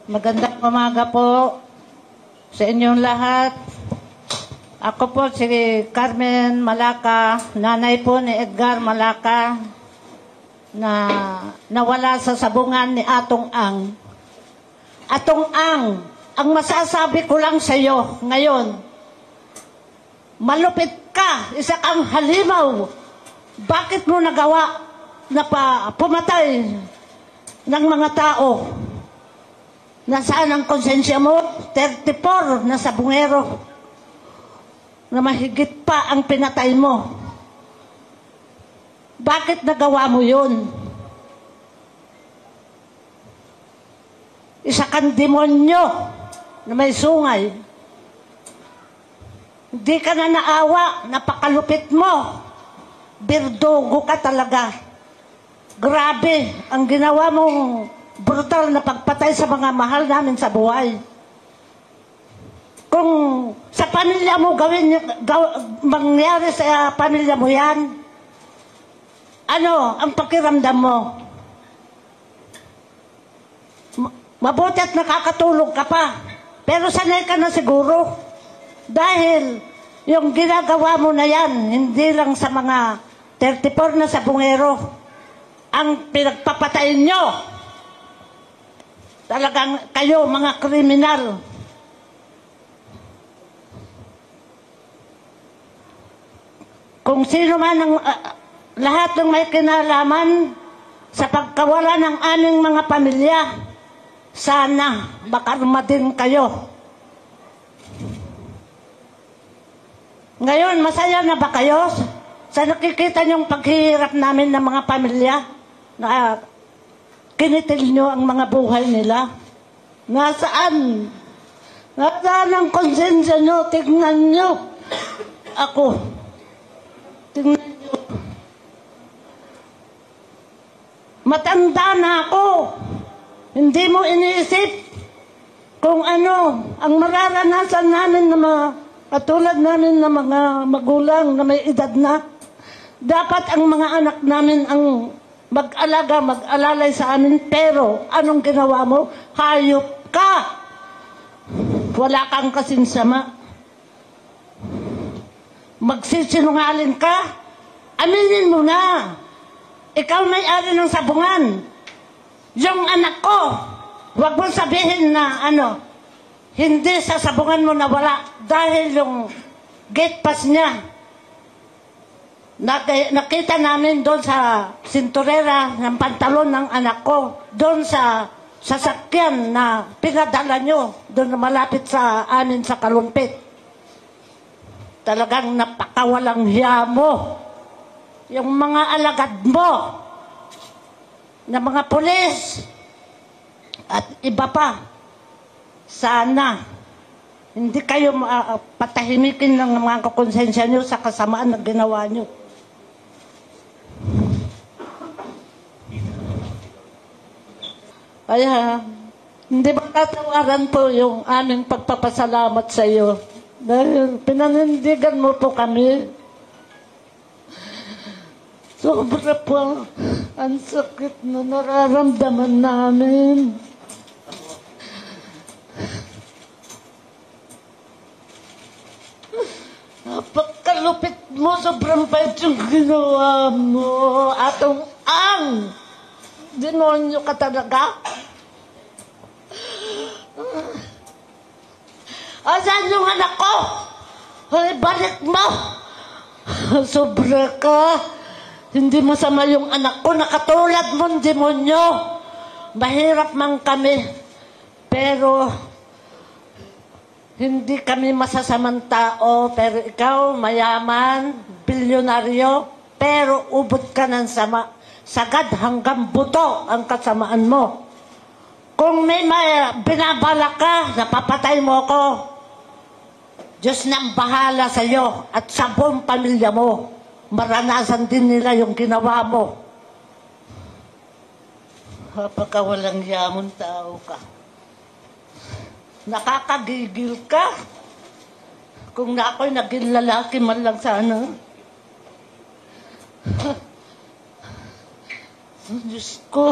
Magandang umaga po sa inyong lahat. Ako po si Carmen Malaka, nanay po ni Edgar Malaka, na nawala sa sabungan ni Atong Ang. Atong ang masasabi ko lang sa iyo ngayon, malupit ka, isa kang halimaw. Bakit mo nagawa na pumatay ng mga tao? Nasaan ang konsensya mo? 34 na sabungero na mahigit pa ang pinatay mo. Bakit nagawa mo yun? Isa kang demonyo na may sungay. Hindi ka na naawa, napakalupit mo. Birdugo ka talaga. Grabe ang ginawa mong brutal na pagpatay sa mga mahal namin sa buhay. Kung sa pamilya mo mangyari sa pamilya mo yan, ano ang pakiramdam mo? Mabuti at nakakatulog ka pa. Pero sanay ka na siguro. Dahil yung ginagawa mo na yan, hindi lang sa mga 34 na sabungero ang pinagpapatay nyo. Talagang kayo, mga kriminal. Kung sino man ang lahat ng may kinalaman sa pagkawala ng aming mga pamilya, sana makarma din kayo. Ngayon, masaya na ba kayo sa nakikita niyong paghihirap namin ng mga pamilya na kinitil nyo ang mga buhay nila? Nasaan? Nasaan ang konsensya nyo? Tignan nyo. Ako. Tignan nyo. Matanda na ako. Hindi mo iniisip kung ano ang mararanasan namin na mga katulad namin na mga magulang na may edad na. Dapat ang mga anak namin ang mag-alaga, mag-alalay sa amin, pero anong ginawa mo? Hayop ka! Wala kang kasing sama. Magsisinungaling ka? Aminin mo na! Ikaw may-ari ng sabungan. Yung anak ko, huwag mo sabihin na hindi sa sabungan mo nawala dahil yung gate pass niya. Nakita namin doon sa sinturera ng pantalon ng anak ko, doon sa sasakyan na pinadala nyo, doon malapit sa amin sa Kalumpit. Talagang napakawalang hiya mo. Yung mga alagad mo, na mga pulis, at iba pa, sana hindi kayo patahimikin ng mga konsensya nyo sa kasamaan na ginawa nyo. Kaya, hindi matatawaran po yung aming pagpapasalamat sa iyo. Dahil pinanindigan mo po kami. Sobra po ang sakit na nararamdaman namin. Napakalupit mo, sobrang bait yung ginawa mo. Atong demonyo ka talaga. Asan yung anak ko? Ay, balik mo. Sobra ka. Hindi masama yung anak ko. Nakatulad mong demonyo. Mahirap man kami. Pero hindi kami masasamang tao. Pero ikaw, mayaman, bilyonaryo, pero ubod ka ng sama. Sagad hanggang buto ang kasamaan mo. Kung may binabala ka, napapatay mo ko. Diyos nang bahala sa iyo at sa buong pamilya mo. Maranasan din nila yung ginawa mo. Napakawalang yamon tao ka. Nakakagigil ka. Kung na ako'y naging lalaki man lang sana. Diyos ko.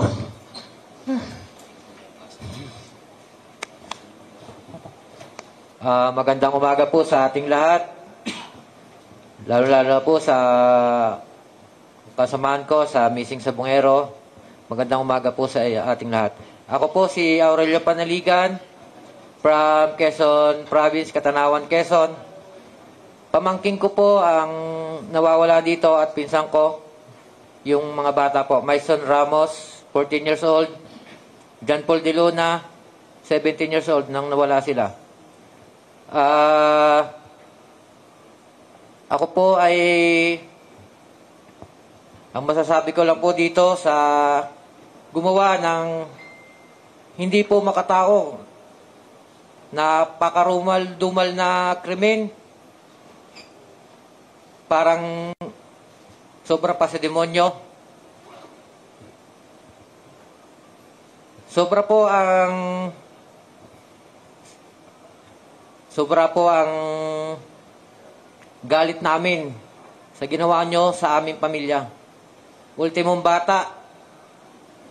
Magandang umaga po sa ating lahat. Lalo-lalo na po sa kasamahan ko sa Missing sa Bungero. Magandang umaga po sa ating lahat. Ako po si Aurelio Panaligan from Quezon Province, Catanawan, Quezon. Pamangkin ko po ang nawawala dito at pinsan ko, yung mga bata po. Maison Ramos, 14 years old. John Paul De Luna, 17 years old nang nawala sila. Ako po ay ang masasabi ko lang po dito sa gumawa ng hindi po makatao na pakarumal-dumal na krimen. Parang sobra pa sa demonyo. Sobra po ang galit namin sa ginawa nyo sa aming pamilya. Ultimong bata,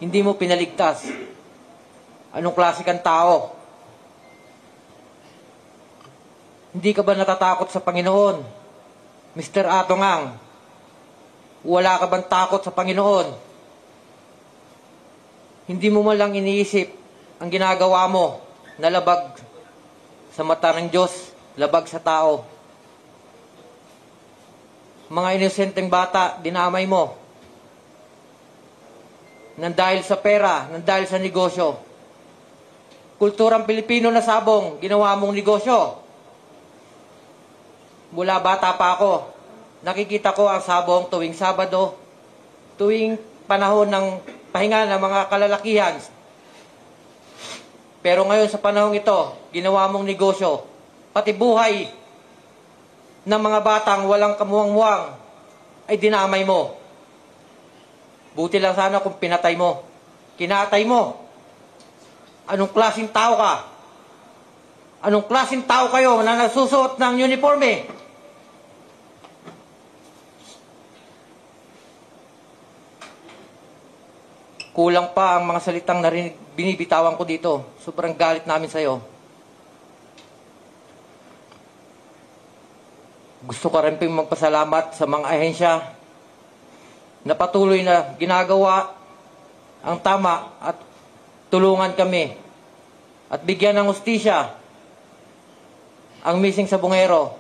hindi mo pinaligtas. Anong klase kang tao? Hindi ka ba natatakot sa Panginoon? Mr. Atongang, wala ka bang takot sa Panginoon? Hindi mo man lang iniisip ang ginagawa mo na labag sa mata ng Diyos, labag sa tao. Mga inosenteng bata, dinamay mo. Nang dahil sa pera, nang dahil sa negosyo. Kulturang Pilipino na sabong, ginawa mong negosyo. Mula bata pa ako, nakikita ko ang sabong tuwing Sabado, tuwing panahon ng pahinga ng mga kalalakihan. Pero ngayon sa panahong ito, ginawa mong negosyo, pati buhay ng mga batang walang kamuwang-muwang ay dinamay mo. Buti lang sana kung pinatay mo. Kinatay mo. Anong klaseng tao ka? Anong klaseng tao kayo na nagsusuot ng uniforme? Kulang pa ang mga salitang binibitawan ko dito. Sobrang galit namin sa'yo. Gusto ko rin pong magpasalamat sa mga ahensya na patuloy na ginagawa ang tama at tulungan kami at bigyan ng hustisya ang Missing sa Bungero.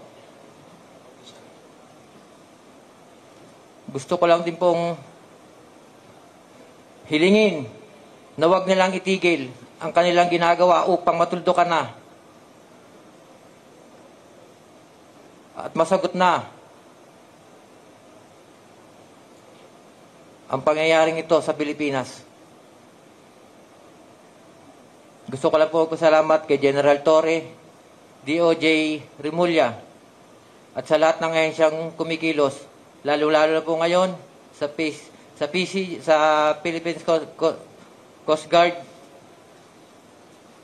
Gusto ko lang din pong hilingin na huwag nilang itigil ang kanilang ginagawa upang matuldukan na at masagot na ang pangyayaring ito sa Pilipinas. Gusto ko lang po salamat kay General Torre, DOJ Remulla, at sa lahat ng ahensyang kumikilos, lalo-lalo na po ngayon sa Philippines Coast Guard,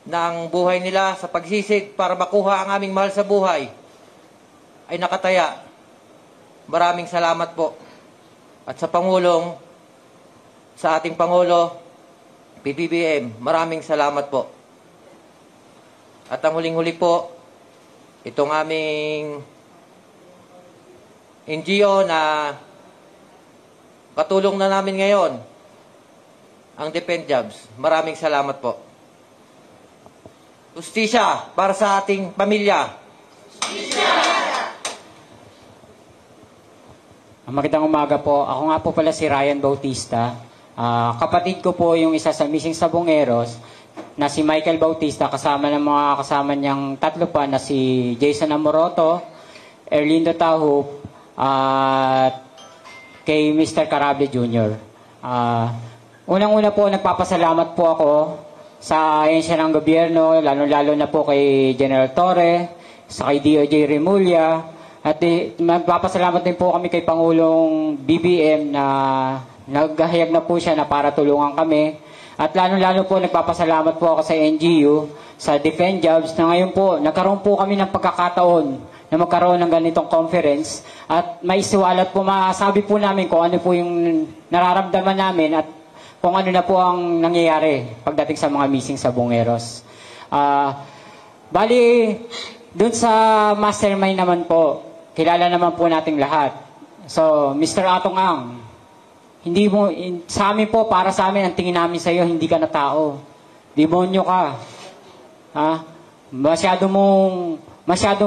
na ang buhay nila sa pagsisig para makuha ang aming mahal sa buhay ay nakataya. Maraming salamat po. At sa Pangulong, sa ating Pangulo, PBBM, maraming salamat po. At ang huling-huli po, itong aming NGO na katulong na namin ngayon, ang Defend Jobs. Maraming salamat po. Hustisya para sa ating pamilya. Magandang umaga po. Ako nga po pala si Ryan Bautista. Kapatid ko po yung isa sa Missing sa Bungeros na si Michael Bautista, kasama ng mga kasama niyang tatlo pa na si Jason Amoroto, Erlindo Tahup, at kay Mr. Carable Jr. Unang-una po, nagpapasalamat po ako sa ahensya ng gobyerno, lalo-lalo na po kay General Torre, sa kay DOJ Remulla, at magpapasalamat din po kami kay Pangulong BBM na naghahayag na po siya na para tulungan kami. At lalo-lalo po nagpapasalamat po ako sa NGU, sa Defend Jobs, na ngayon po nagkaroon po kami ng pagkakataon na magkaroon ng ganitong conference at maisiwalat po, masabi po namin kung ano po yung nararamdaman namin at kung ano na po ang nangyayari pagdating sa mga missing sa Bungeros. Bali, Doon sa mastermind naman po, kilala naman po nating lahat. So, Mr. Atong Ang, hindi mo, sa amin po, para sa amin, ang tingin namin sa iyo, hindi ka na tao. Demonyo ka. Ha? Masyado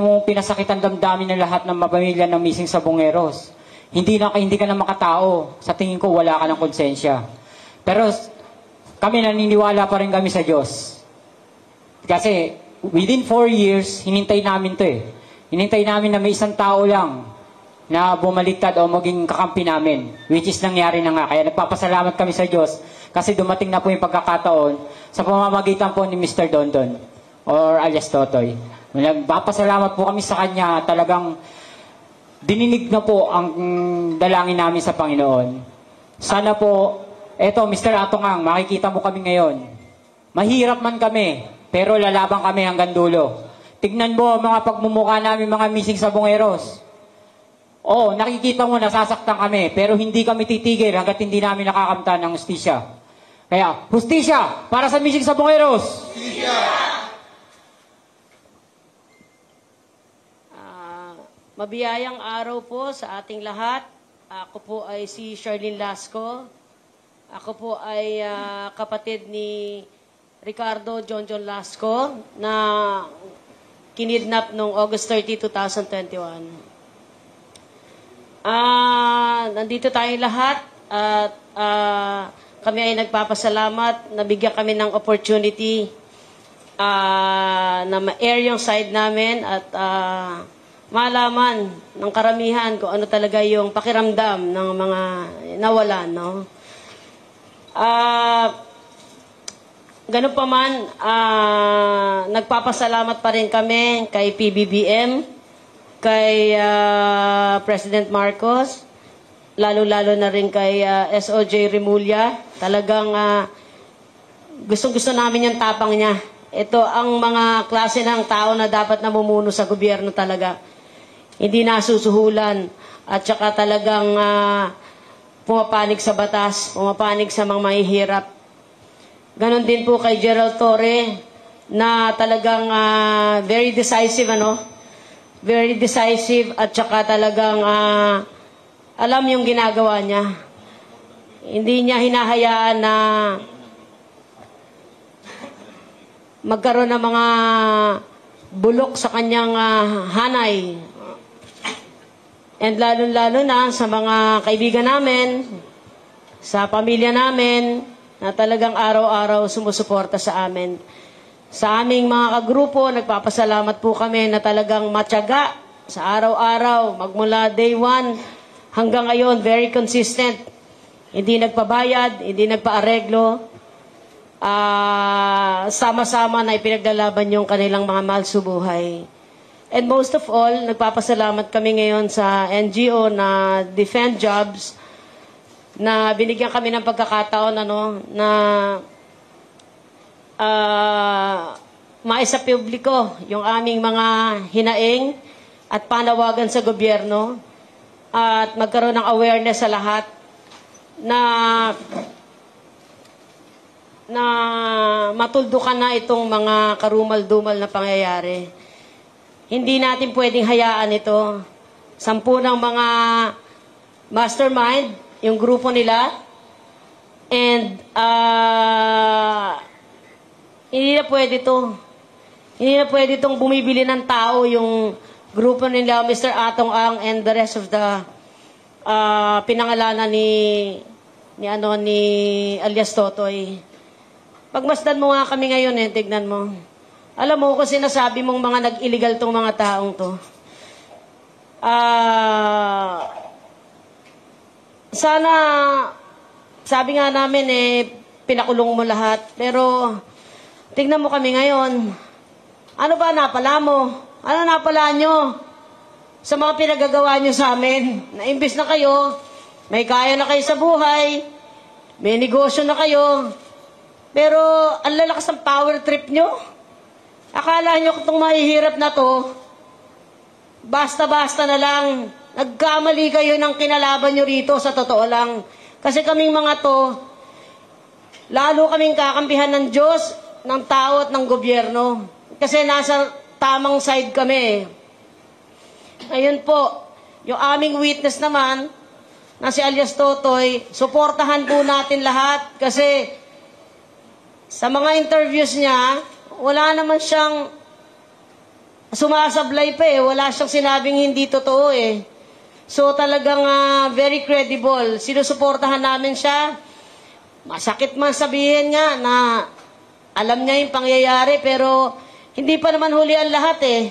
mong pinasakit ang damdamin ng lahat ng mapamilya ng missing sa Bungeros. Hindi ka na makatao. Sa tingin ko, wala ka ng konsensya. Pero, kami naniniwala pa rin kami sa Diyos. Kasi, within 4 years, hinintay namin to eh. Hinintay namin na may isang tao lang na bumaliktad o maging kakampi namin, which is nangyari na nga. Kaya nagpapasalamat kami sa Diyos kasi dumating na po yung pagkakataon sa pamamagitan po ni Mr. Dondon or alias Totoy. Nagpapasalamat po kami sa kanya, talagang dininig na po ang dalangin namin sa Panginoon. Sana po, eto Mr. Atong Ang, makikita mo kami ngayon. Mahirap man kami, pero lalaban kami hanggang dulo. Tignan mo mga pagmumukha namin mga missing sa Bungeros. Oo, nakikita mo, nasasaktan kami, pero hindi kami titigil hanggat hindi namin nakakamtan ng hustisya. Kaya, hustisya para sa missing sa Bungeros! Hustisya! Mabiyayang araw po sa ating lahat. Ako po ay si Charlene Lasco. Ako po ay kapatid ni Ricardo John Lasco na kinidnap noong August 30, 2021. Nandito tayong lahat at kami ay nagpapasalamat. Nabigyan kami ng opportunity na ma-air yung side namin at malaman ng karamihan kung ano talaga yung pakiramdam ng mga nawalan, no? Ganun pa man, nagpapasalamat pa rin kami kay PBBM, kay President Marcos, lalo-lalo na rin kay SOJ Remulla. Talagang gustong-gusto namin yung tapang niya. Ito ang mga klase ng tao na dapat namumuno sa gobyerno talaga. Hindi nasusuhulan at saka talagang pumapanig sa batas, pumapanig sa mga mahihirap. Ganon din po kay Gerald Torre na talagang very decisive, very decisive at saka talagang alam yung ginagawa niya. Hindi niya hinahayaan na magkaroon ng mga bulok sa kanyang hanay. And lalo-lalo na sa mga kaibigan namin, sa pamilya namin, na talagang araw-araw sumusuporta sa amin. Sa aming mga kagrupo, nagpapasalamat po kami na talagang matyaga sa araw-araw, magmula day 1 hanggang ngayon, very consistent. Hindi nagpabayad, hindi nagpaareglo. Sama-sama na ipinaglalaban yung kanilang mga mahal sa buhay. And most of all, nagpapasalamat kami ngayon sa NGO na Defend Jobs na binigyan kami ng pagkakataon na maisa publiko yung aming mga hinaing at panawagan sa gobyerno at magkaroon ng awareness sa lahat na matuldukan na itong mga karumal-dumal na pangyayari. Hindi natin pwedeng hayaan ito. 10 ng mga mastermind, yung grupo nila, and hindi na pwede ito. Hindi na pwede itong bumibili ng tao yung grupo nila, Mr. Atong Ang and the rest of the pinangalanan ni alias Totoy. Pagmasdan mo nga kami ngayon, tignan mo. Alam mo kung sinasabi mong mga nag-illegal tong mga taong to. Sana, sabi nga namin pinakulong mo lahat. Pero, tignan mo kami ngayon. Ano ba napala mo? Ano napala nyo? Sa mga pinagagawa nyo sa amin. Na imbis na kayo, may kaya na kayo sa buhay, may negosyo na kayo. Pero, ang lalakas ng power trip nyo. Akala nyo kung itong mahihirap na to, basta-basta na lang, nagkamali kayo ng kinalaban nyo rito sa totoo lang. Kasi kaming mga to, lalo kaming kakampihan ng Diyos, ng tao at ng gobyerno. Kasi nasa tamang side kami. Ayun po, yung aming witness naman, na si alias Totoy, suportahan po natin lahat kasi sa mga interviews niya, wala naman siyang sumasablay pa eh. Wala siyang sinabing hindi totoo eh. So talagang very credible. Sinusuportahan namin siya. Masakit man sabihin nga na alam niya yung pangyayari pero hindi pa naman huli ang lahat eh.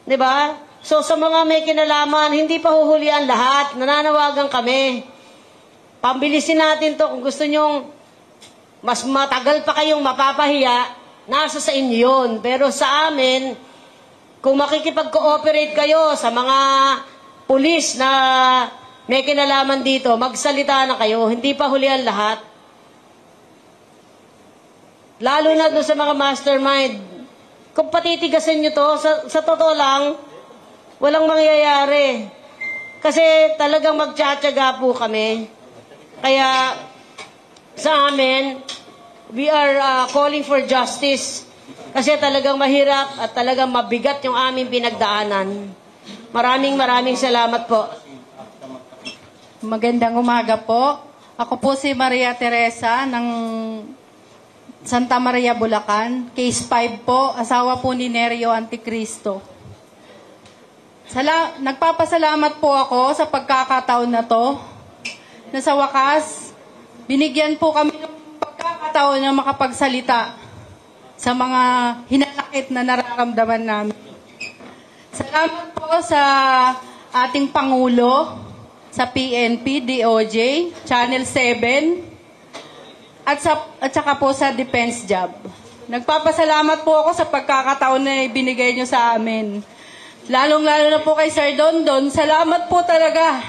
'Di ba? So sa mga may kinalaman, hindi pa huhuli ang lahat. Nananawagan kami. Pambilisin natin to kung gusto nyong mas matagal pa kayong mapapahiya, nasa sa inyo yun. Pero sa amin, kung makikipag-cooperate kayo sa mga pulis na may kinalaman dito, magsalita na kayo. Hindi pa huli ang lahat. Lalo na doon sa mga mastermind. Kung patitigasin nyo to, sa totoo lang, walang mangyayari. Kasi talagang magtsatsaga po kami. Kaya sa amin, we are calling for justice. Kasi talagang mahirap at talagang mabigat yung aming pinagdaanan. Maraming salamat po. Magandang umaga po. Ako po si Maria Teresa ng Santa Maria, Bulacan. Case 5 po, asawa po ni Nerio Anticristo. Nagpapasalamat po ako sa pagkakataon na to, na sa wakas, binigyan po kami ng pagkakataon na makapagsalita sa mga hinanakit na nararamdaman namin. Salamat po sa ating Pangulo, sa PNP, DOJ, Channel 7, at saka po sa Defense Job. Nagpapasalamat po ako sa pagkakataon na ibinigay nyo sa amin. Lalong-lalo na po kay Sir Dondon, salamat po talaga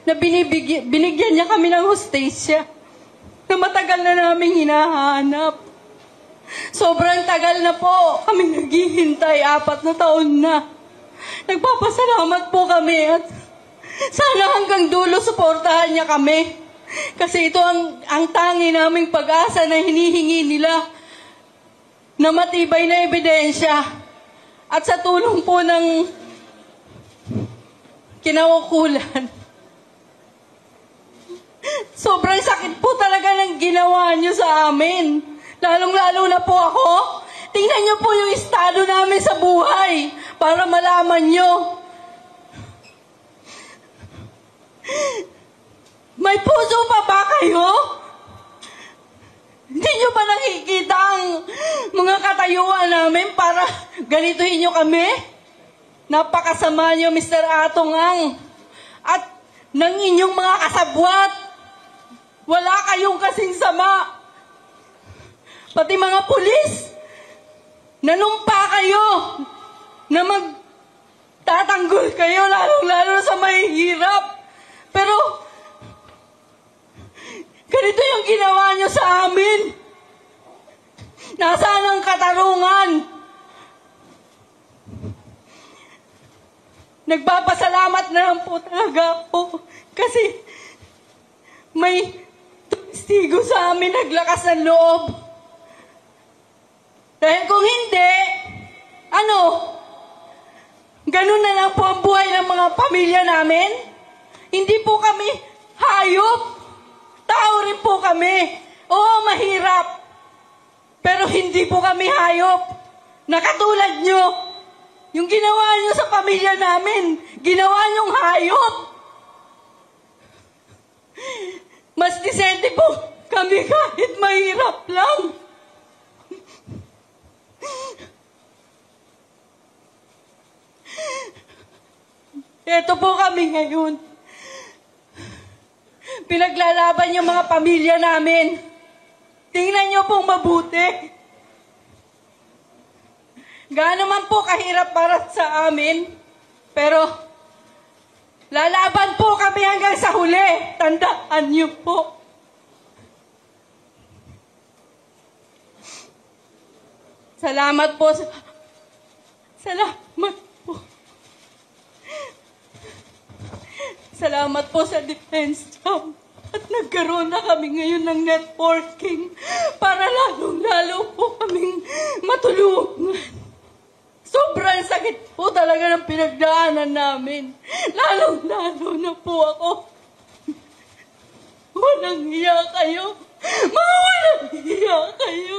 na binigyan niya kami ng hostesya na matagal na namin hinahanap. Sobrang tagal na po kami naghihintay, 4 na taon na. Nagpapasalamat po kami at sana hanggang dulo suportahan niya kami. Kasi ito ang tangi naming pag-asa na hinihingi nila na matibay na ebidensya. At sa tulong po ng kinaukulan, sobrang sakit po talaga ng ginawa niyo sa amin. Lalong-lalo na po ako. Tingnan niyo po yung estado namin sa buhay para malaman niyo. May puso pa ba kayo? Hindi nyo ba nakikita ang mga katayuan namin para ganituhin nyo kami? Napakasama nyo, Mr. Atongang. At ng inyong mga kasabwat, wala kayong kasing sama. Pati mga pulis, nanumpa kayo na magtatanggol kayo, lalong-lalo sa mahihirap. Pero, ganito yung ginawa nyo sa amin. Nasaan ang katarungan? Nagpapasalamat na lang po talaga ako kasi may testigo sa amin naglakas ng loob. Dahil kung hindi, ganun na lang po ang buhay ng mga pamilya namin. Hindi po kami hayop. Tao rin po kami. Oo, mahirap. Pero hindi po kami hayop. Nakatulad nyo. Yung ginawa nyo sa pamilya namin, ginawa nyong hayop. Mas disente po kami kahit mahirap lang. Eto po kami ngayon. Pinaglalaban yung mga pamilya namin. Tingnan nyo pong mabuti. Gaano man po kahirap para sa amin, pero lalaban po kami hanggang sa huli. Tandaan nyo po. Salamat po. Salamat po. Salamat po sa Defense Job. At nagkaroon na kami ngayon ng networking para lalong-lalo po kaming matulungan. Sobrang sakit po talaga ng pinagdaanan namin. Lalong-lalo na po ako. Walang hiya kayo. Mga walang hiya kayo.